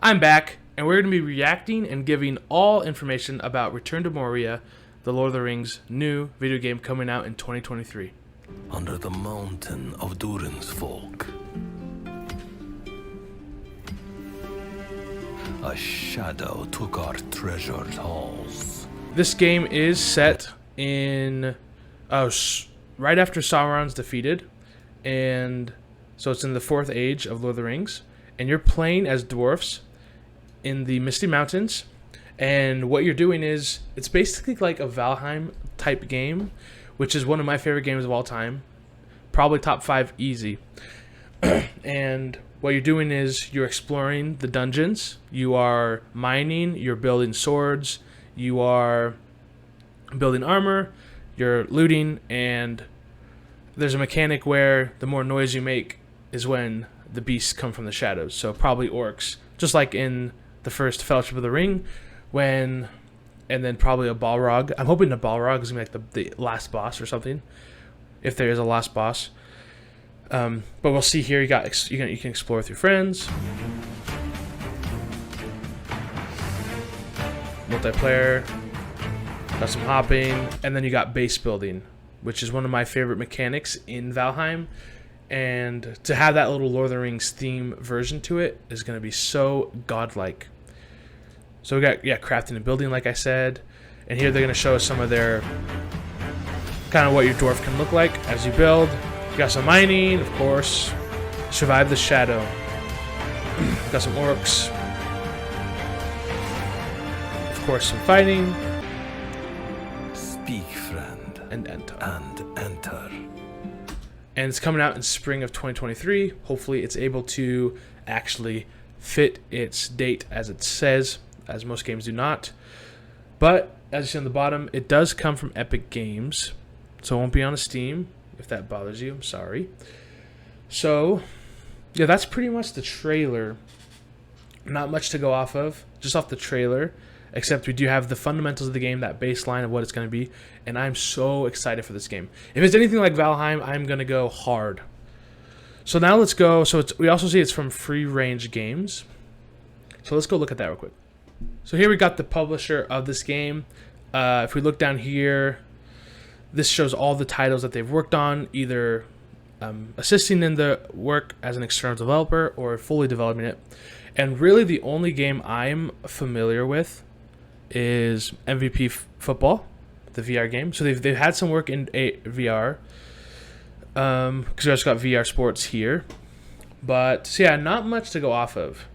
I'm back, and we're going to be reacting and giving all information about Return to Moria, the Lord of the Rings new video game coming out in 2023. Under the mountain of Durin's folk, a shadow took our treasured halls. This game is set in right after Sauron's defeated, and so it's in the 4th age of Lord of the Rings, and you're playing as dwarfs in the Misty Mountains, and what you're doing is it's basically like a Valheim type game, which is one of my favorite games of all time, probably top 5 easy. And what you're doing is you're exploring the dungeons, you are mining, you're building swords, you are building armor, you're looting, and there's a mechanic where the more noise you make is when the beasts come from the shadows, so probably orcs, just like in the first Fellowship of the Ring, and then probably a Balrog. I'm hoping the Balrog is going to be like the last boss or something, if there is a last boss. But we'll see here. You can explore with your friends. Multiplayer. Got some hopping, and then you got base building, which is one of my favorite mechanics in Valheim. And to have that little Lord of the Rings theme version to it is going to be so godlike. So we got, crafting and building, like I said. And here they're going to show us some of their, kind of what your dwarf can look like as you build. You got some mining, of course. Survive the shadow. Got some orcs. Of course, some fighting. Speak, friend, And enter. and enter. And it's coming out in spring of 2023. Hopefully it's able to actually fit its date as it says, as most games do not. But as you see on the bottom, it does come from Epic Games, so it won't be on Steam. If that bothers you, I'm sorry. So yeah, that's pretty much the trailer. Not much to go off of, just off the trailer, except we do have the fundamentals of the game, that baseline of what it's going to be, and I'm so excited for this game. If it's anything like Valheim, I'm going to go hard. So now let's go. So we also see it's from Free Range Games. So let's go look at that real quick. So here we got the publisher of this game. If we look down here, this shows all the titles that they've worked on, either assisting in the work as an external developer or fully developing it. And really the only game I'm familiar with is MVP Football, the VR game. So they've had some work in VR, because we also got VR Sports here. But so yeah, not much to go off of.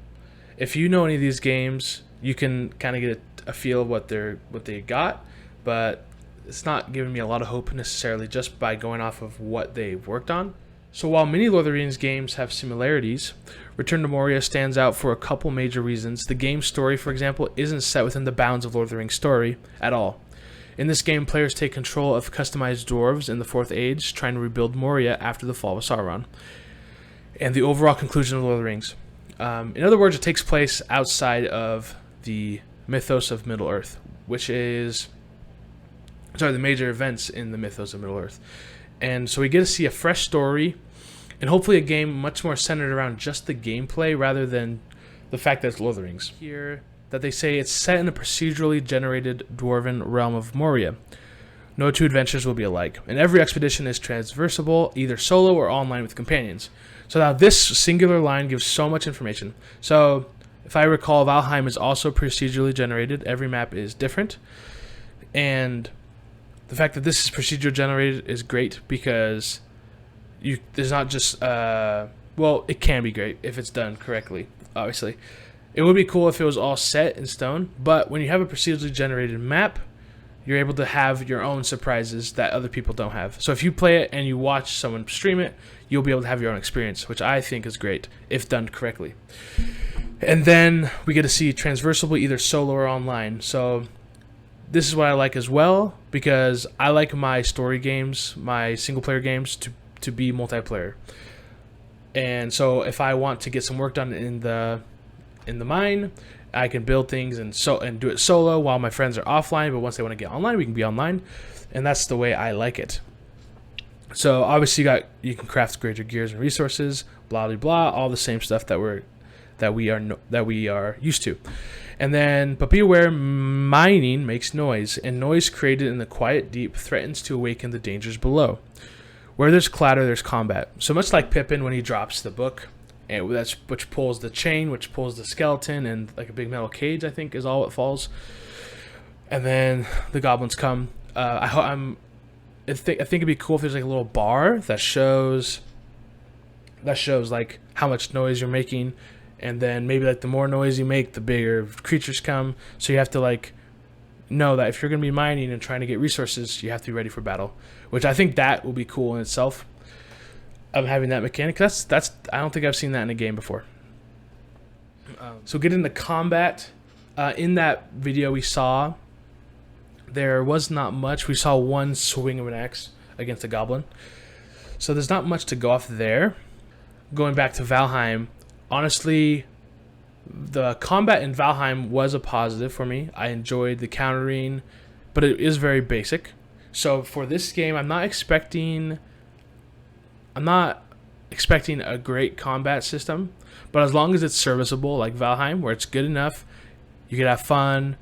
If you know any of these games, you can kind of get a feel of what they got, but it's not giving me a lot of hope necessarily just by going off of what they've worked on. So while many Lord of the Rings games have similarities, Return to Moria stands out for a couple major reasons. The game's story, for example, isn't set within the bounds of Lord of the Rings story at all. In this game, players take control of customized dwarves in the 4th Age, trying to rebuild Moria after the fall of Sauron, and the overall conclusion of Lord of the Rings. In other words, it takes place outside of the mythos of Middle-earth, which is... the major events in the mythos of Middle-earth. And so we get to see a fresh story, and hopefully a game much more centered around just the gameplay rather than the fact that it's Lord of the Rings. Here, that they say it's set in a procedurally generated dwarven realm of Moria. No two adventures will be alike, and every expedition is traversable, either solo or online with companions. So now this singular line gives so much information. So if I recall, Valheim is also procedurally generated. Every map is different, and the fact that this is procedurally generated is great because there's not just well, it can be great if it's done correctly. Obviously, it would be cool if it was all set in stone, but when you have a procedurally generated map, you're able to have your own surprises that other people don't have. So if you play it and you watch someone stream it, you'll be able to have your own experience, which I think is great if done correctly. And then we get to see transversable, either solo or online. So this is what I like as well, because I like my story games, my single-player games, to be multiplayer. And so if I want to get some work done in the mine, I can build things and do it solo while my friends are offline. But once they want to get online, we can be online, and that's the way I like it. So obviously you can craft greater gears and resources, blah blah blah, all the same stuff that we're that we are used to. And then, but be aware, mining makes noise, and noise created in the quiet deep threatens to awaken the dangers below. Where there's clatter, there's combat. So much like Pippin when he drops the book, and which pulls the chain, which pulls the skeleton, and like a big metal cage, I think, is all it falls. And then the goblins come. I think it'd be cool if there's like a little bar that shows like how much noise you're making, and then maybe like the more noise you make, the bigger creatures come. So you have to like know that if you're going to be mining and trying to get resources, you have to be ready for battle, which I think that will be cool in itself. Having that mechanic, that's I don't think I've seen that in a game before. So get into combat. In that video we saw, there was not much. We saw one swing of an axe against a goblin, so there's not much to go off there. Going back to Valheim, honestly, the combat in Valheim was a positive for me. I enjoyed the countering, but it is very basic. So for this game, I'm not expecting a great combat system, but as long as it's serviceable, like Valheim, where it's good enough, you could have fun.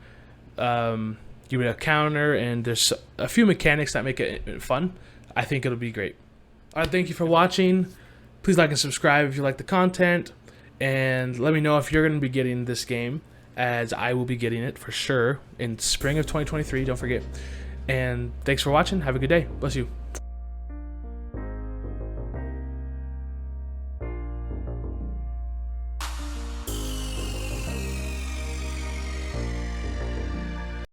You would have counter, and there's a few mechanics that make it fun. I think it'll be great. All right, thank you for watching. Please like and subscribe if you like the content, and let me know if you're going to be getting this game, as I will be getting it for sure in spring of 2023. Don't forget. And thanks for watching. Have a good day. Bless you.